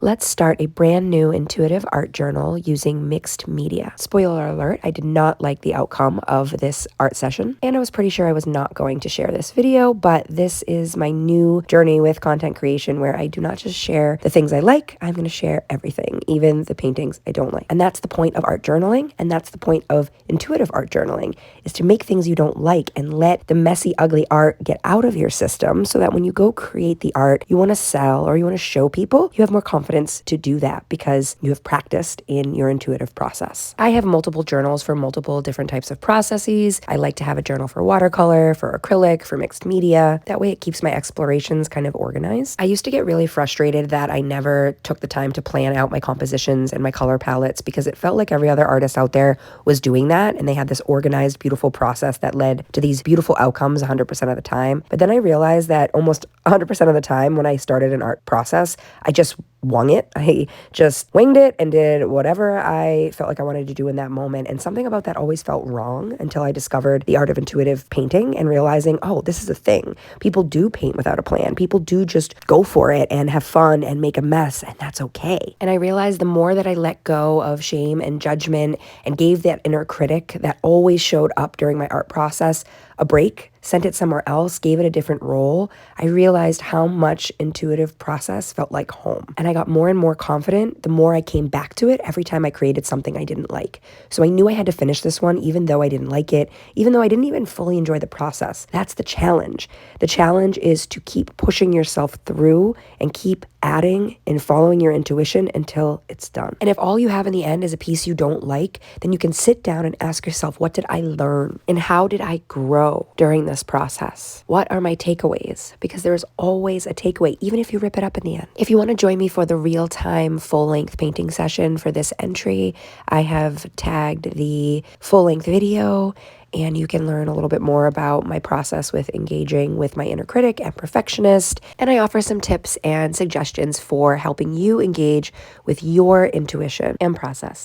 Let's start a brand new intuitive art journal using mixed media. Spoiler alert, I did not like the outcome of this art session, and I was pretty sure I was not going to share this video, but this is my new journey with content creation where I do not just share the things I like, I'm going to share everything, even the paintings I don't like. And that's the point of art journaling, and that's the point of intuitive art journaling, is to make things you don't like and let the messy, ugly art get out of your system so that when you go create the art you want to sell or you want to show people, you have more confidence to do that because you have practiced in your intuitive process. I have multiple journals for multiple different types of processes. I like to have a journal for watercolor, for acrylic, for mixed media. That way it keeps my explorations kind of organized. I used to get really frustrated that I never took the time to plan out my compositions and my color palettes because it felt like every other artist out there was doing that and they had this organized, beautiful process that led to these beautiful outcomes 100% of the time. But then I realized that almost 100% of the time when I started an art process, I just wung it. I just winged it and did whatever I felt like I wanted to do in that moment. And something about that always felt wrong until I discovered the art of intuitive painting and realizing, oh, this is a thing. People do paint without a plan. People do just go for it and have fun and make a mess, and that's okay. And I realized the more that I let go of shame and judgment and gave that inner critic that always showed up during my art process a break, sent it somewhere else, gave it a different role, I realized how much intuitive process felt like home. And I got more and more confident the more I came back to it every time I created something I didn't like. So I knew I had to finish this one even though I didn't like it, even though I didn't even fully enjoy the process. That's the challenge. The challenge is to keep pushing yourself through and keep adding and following your intuition until it's done. And if all you have in the end is a piece you don't like, then you can sit down and ask yourself, what did I learn? And how did I grow during this process? What are my takeaways? Because there's always a takeaway, even if you rip it up in the end. If you want to join me for the real-time full-length painting session for this entry, I have tagged the full-length video, and you can learn a little bit more about my process with engaging with my inner critic and perfectionist. And I offer some tips and suggestions for helping you engage with your intuition and process.